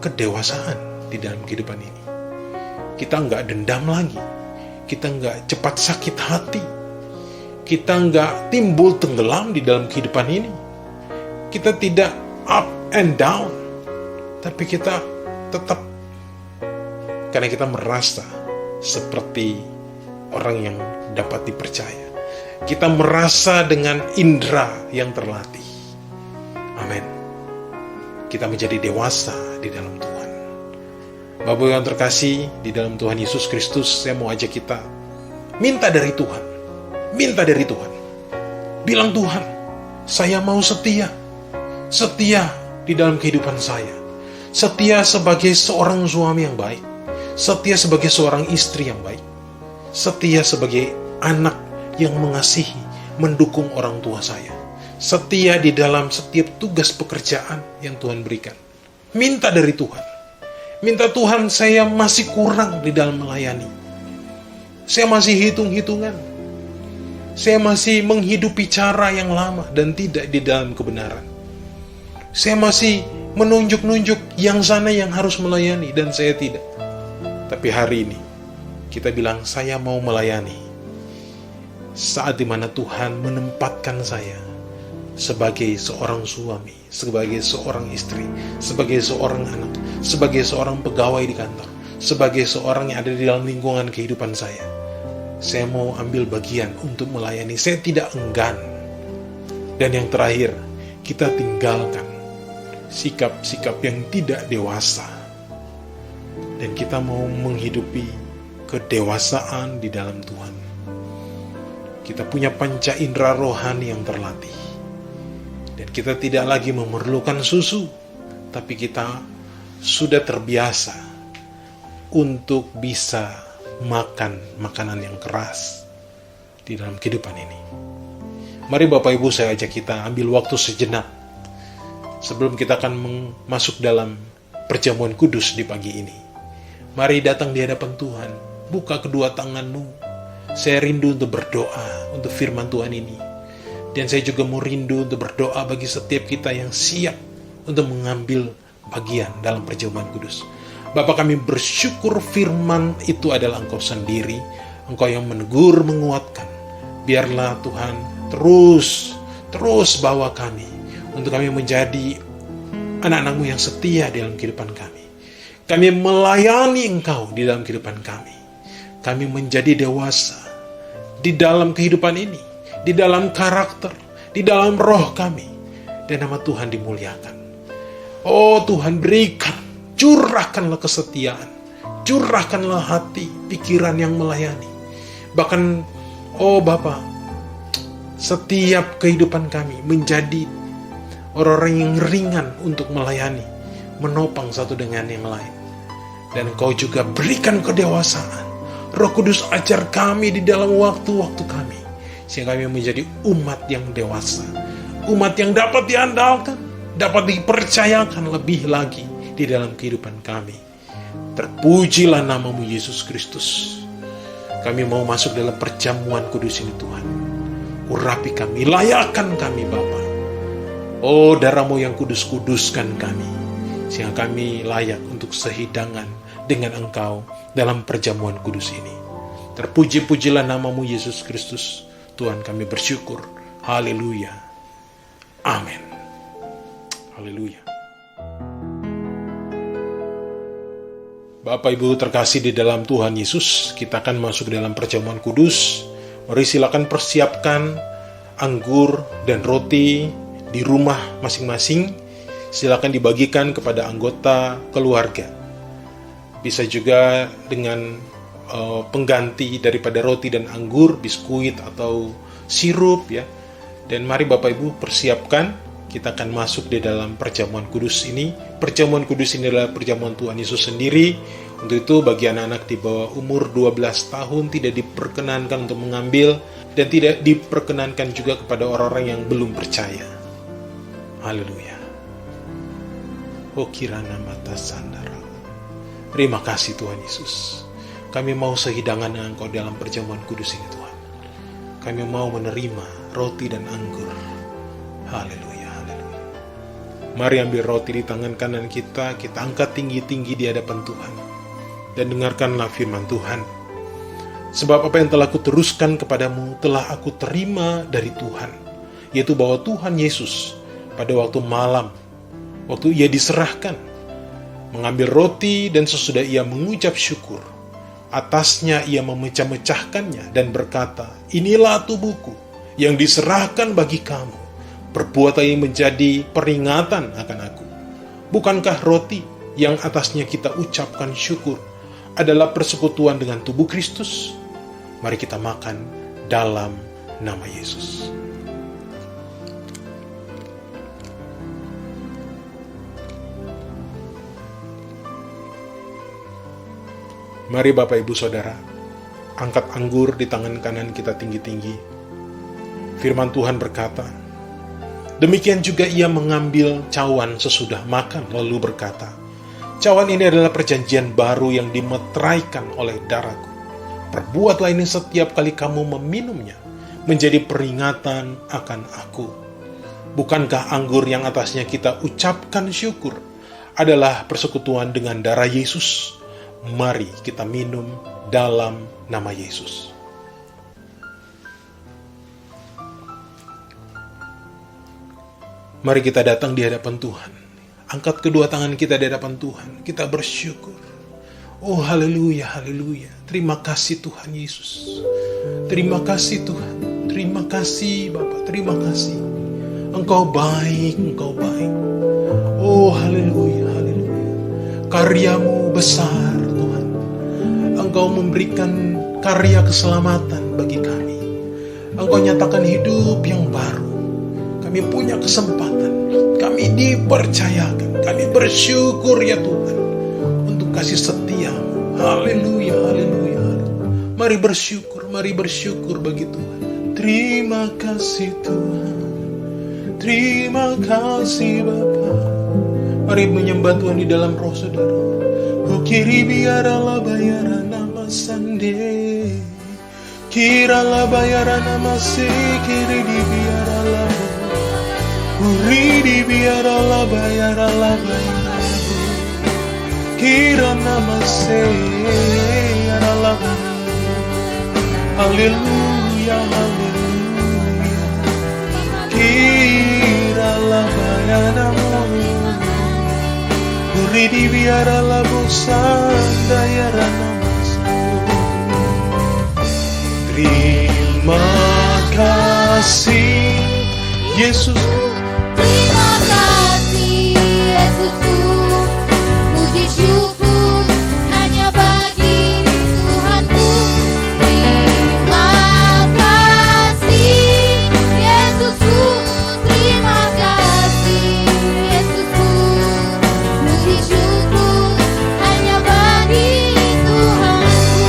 kedewasaan di dalam kehidupan ini. Kita nggak dendam lagi, kita nggak cepat sakit hati, kita nggak timbul tenggelam di dalam kehidupan ini. Kita tidak up and down, tapi kita tetap, karena kita merasa seperti orang yang dapat dipercaya. Kita merasa dengan indera yang terlatih. Amin. Kita menjadi dewasa di dalam Tuhan. Bapak yang terkasih di dalam Tuhan Yesus Kristus, saya mau ajak kita minta dari Tuhan. Minta dari Tuhan. Bilang, Tuhan, saya mau setia. Setia di dalam kehidupan saya. Setia sebagai seorang suami yang baik. Setia sebagai seorang istri yang baik. Setia sebagai anak yang mengasihi, mendukung orang tua saya. Setia di dalam setiap tugas pekerjaan yang Tuhan berikan. Minta dari Tuhan. Minta, Tuhan, saya masih kurang di dalam melayani. Saya masih hitung-hitungan. Saya masih menghidupi cara yang lama dan tidak di dalam kebenaran. Saya masih menunjuk-nunjuk yang sana yang harus melayani dan saya tidak. Tapi hari ini kita bilang, saya mau melayani. Saat dimana Tuhan menempatkan saya sebagai seorang suami, sebagai seorang istri, sebagai seorang anak, sebagai seorang pegawai di kantor, sebagai seorang yang ada di dalam lingkungan kehidupan saya. Saya mau ambil bagian untuk melayani. Saya tidak enggan. Dan yang terakhir, kita tinggalkan sikap-sikap yang tidak dewasa. Dan kita mau menghidupi kedewasaan di dalam Tuhan. Kita punya panca indera rohani yang terlatih. Dan kita tidak lagi memerlukan susu, tapi kita sudah terbiasa untuk bisa makan makanan yang keras di dalam kehidupan ini. Mari Bapak Ibu, saya ajak kita ambil waktu sejenak sebelum kita akan masuk dalam perjamuan kudus di pagi ini. Mari datang di hadapan Tuhan, buka kedua tanganmu. Saya rindu untuk berdoa untuk firman Tuhan ini. Dan saya juga mau rindu untuk berdoa bagi setiap kita yang siap untuk mengambil bagian dalam perjamuan kudus. Bapa, kami bersyukur firman itu adalah Engkau sendiri. Engkau yang menegur, menguatkan. Biarlah Tuhan terus bawa kami untuk kami menjadi anak-anak-Mu yang setia dalam kehidupan kami. Kami melayani Engkau di dalam kehidupan kami. Kami menjadi dewasa di dalam kehidupan ini, di dalam karakter, di dalam roh kami. Dan nama Tuhan dimuliakan. Oh Tuhan, berikan, curahkanlah kesetiaan, curahkanlah hati, pikiran yang melayani. Bahkan, oh Bapa, setiap kehidupan kami menjadi orang-orang yang ringan untuk melayani, menopang satu dengan yang lain. Dan Engkau juga berikan kedewasaan. Roh Kudus ajar kami di dalam waktu-waktu kami, sehingga kami menjadi umat yang dewasa, umat yang dapat diandalkan, dapat dipercayakan lebih lagi di dalam kehidupan kami. Terpujilah nama-Mu Yesus Kristus. Kami mau masuk dalam perjamuan kudus ini Tuhan. Urapi kami, layakkan kami Bapa. Oh darah-Mu yang kudus-kuduskan kami, sehingga kami layak untuk sehidangan dengan Engkau dalam perjamuan kudus ini. Terpuji-pujilah nama-Mu Yesus Kristus. Tuhan kami bersyukur. Haleluya. Amin. Haleluya. Bapak Ibu terkasih di dalam Tuhan Yesus, kita akan masuk dalam perjamuan kudus. Mari silakan persiapkan anggur dan roti di rumah masing-masing. Silakan dibagikan kepada anggota keluarga. Bisa juga dengan pengganti daripada roti dan anggur, biskuit atau sirup ya. Dan mari Bapak Ibu persiapkan, kita akan masuk di dalam perjamuan kudus ini. Perjamuan kudus ini adalah perjamuan Tuhan Yesus sendiri. Untuk itu bagi anak-anak di bawah umur 12 tahun tidak diperkenankan untuk mengambil, dan tidak diperkenankan juga kepada orang-orang yang belum percaya. Haleluya. Oh kirana mata sandara. Terima kasih Tuhan Yesus. Kami mau sehidangan dengan Engkau dalam perjamuan kudus ini Tuhan. Kami mau menerima roti dan anggur. Haleluya, haleluya. Mari ambil roti di tangan kanan kita angkat tinggi-tinggi di hadapan Tuhan. Dan dengarkanlah firman Tuhan. Sebab apa yang telah kuteruskan kepadamu telah aku terima dari Tuhan. Yaitu bahwa Tuhan Yesus pada waktu malam, waktu ia diserahkan, mengambil roti dan sesudah ia mengucap syukur, atasnya ia memecah-mecahkannya dan berkata, inilah tubuhku yang diserahkan bagi kamu. Perbuatan ini menjadi peringatan akan aku. Bukankah roti yang atasnya kita ucapkan syukur adalah persekutuan dengan tubuh Kristus? Mari kita makan dalam nama Yesus. Mari Bapak Ibu Saudara, angkat anggur di tangan kanan kita tinggi-tinggi. Firman Tuhan berkata, demikian juga ia mengambil cawan sesudah makan lalu berkata, cawan ini adalah perjanjian baru yang dimeteraikan oleh darahku. Perbuatlah ini setiap kali kamu meminumnya, menjadi peringatan akan aku. Bukankah anggur yang atasnya kita ucapkan syukur adalah persekutuan dengan darah Yesus? Mari kita minum dalam nama Yesus. Mari kita datang di hadapan Tuhan. Angkat kedua tangan kita di hadapan Tuhan. Kita bersyukur. Oh haleluya, haleluya. Terima kasih Tuhan Yesus. Terima kasih Tuhan. Terima kasih Bapa. Terima kasih. Engkau baik, Engkau baik. Oh haleluya, haleluya. Karyamu besar Tuhan. Engkau memberikan karya keselamatan bagi kami. Engkau nyatakan hidup yang baru. Kami punya kesempatan. Kami dipercayakan. Kami bersyukur ya Tuhan untuk kasih setia-Mu. Haleluya, haleluya. Mari bersyukur bagi Tuhan. Terima kasih Tuhan. Terima kasih Bapa. Mari menyembah Tuhan di dalam roh saudara. Kukiri biaralah bayaran nama sande. Kiralah bayaran nama kiri di biaralah. Uri di biaralah bayaran. Kira nama adalah. Haleluya, haleluya. Kiralah padamu. Uridi biara la bosanda yara namasamu. Terima kasih Yesus. Terima kasih Yesusku, puji syukur hanya bagi Tuhanku. Terima kasih Yesusku, terima kasih Yesusku, puji syukur hanya bagi Tuhanku.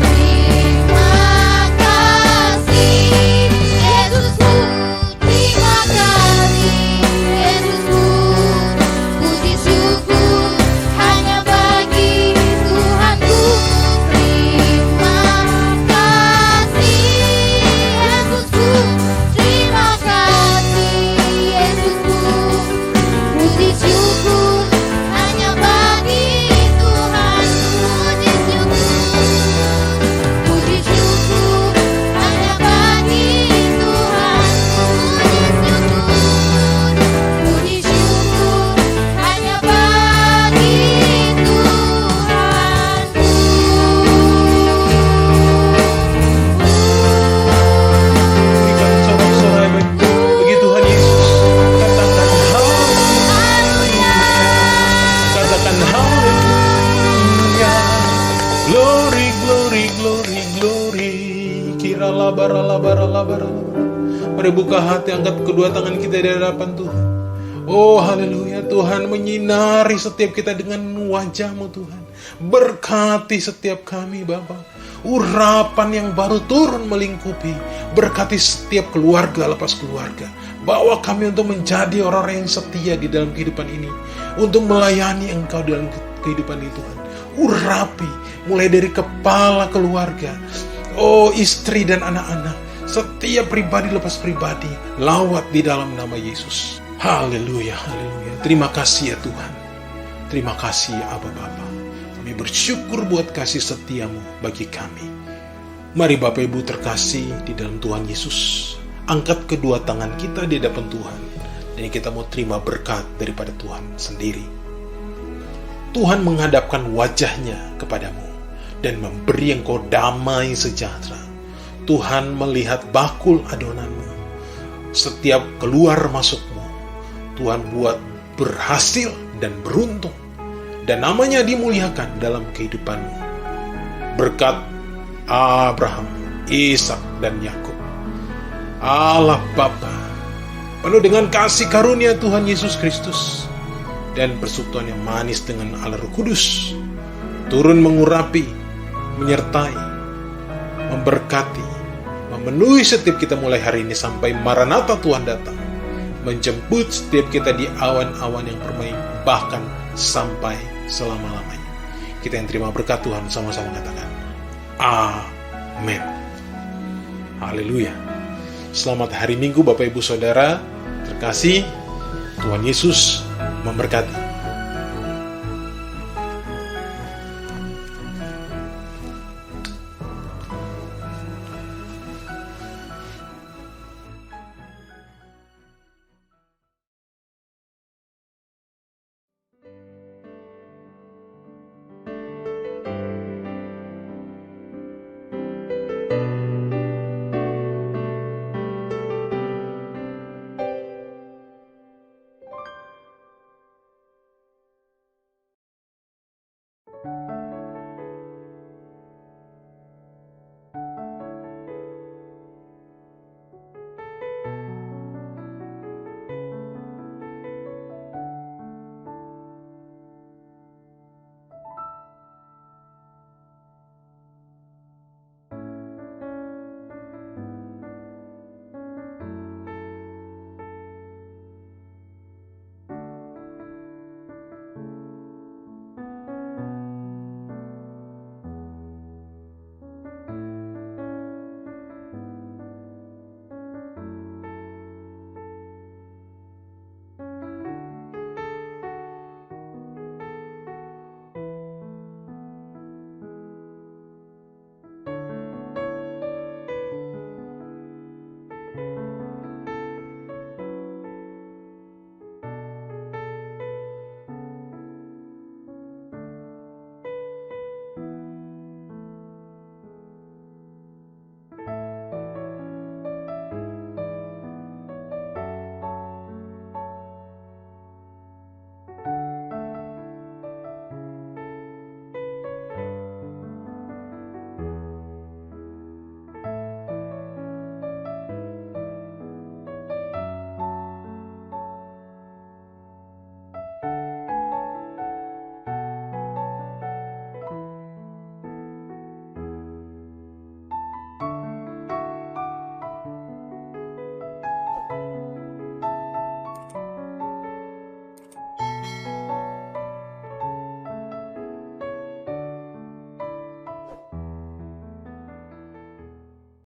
Terima kasih Yesusku, terima kasih Yesusku, puji syukur hanya bagi Tuhanku. Terima kasih Yesusku, terima kasih Yesusku, puji syukur hanya bagi Tuhanku. Puji syukur hanya bagi Tuhanku. Puji syukur hanya bagi Berikan sorak-sorai bagi Tuhan Yesus. Katakan haleluya. Katakan haleluya. Glory, glory, glory, glory. Kirala barala barala barala. Mari buka hati, angkat kedua tangan kita di hadapan Tuhan. Oh haleluya, Tuhan menyinari setiap kita dengan wajah-Mu Tuhan. Berkati setiap kami Bapa. Urapan yang baru turun melingkupi. Berkati setiap keluarga lepas keluarga. Bawa kami untuk menjadi orang-orang yang setia di dalam kehidupan ini. Untuk melayani Engkau dalam kehidupan ini Tuhan. Urapi mulai dari kepala keluarga. Oh istri dan anak-anak. Setiap pribadi lepas pribadi. Lawat di dalam nama Yesus. Haleluya, haleluya. Terima kasih ya Tuhan. Terima kasih ya Aba Bapa. Kami bersyukur buat kasih setiamu bagi kami. Mari Bapak Ibu terkasih di dalam Tuhan Yesus. Angkat kedua tangan kita di hadapan Tuhan. Dan kita mau terima berkat daripada Tuhan sendiri. Tuhan menghadapkan wajahnya kepadamu. Dan memberi engkau damai sejahtera. Tuhan melihat bakul adonanmu. Setiap keluar masukmu. Tuhan buat berhasil dan beruntung. Dan namanya dimuliakan dalam kehidupanmu. Berkat Abraham, Ishak dan Yakub. Allah Bapa, penuh dengan kasih karunia Tuhan Yesus Kristus. Dan persekutuan yang manis dengan Allah Roh Kudus. Turun mengurapi, menyertai, memberkati, memenuhi setiap kita mulai hari ini sampai Maranatha Tuhan datang. Menjemput setiap kita di awan-awan yang permai, bahkan sampai selama-lamanya. Kita yang terima berkat Tuhan sama-sama katakan amin. Haleluya. Selamat hari Minggu Bapak Ibu Saudara terkasih. Tuhan Yesus memberkati.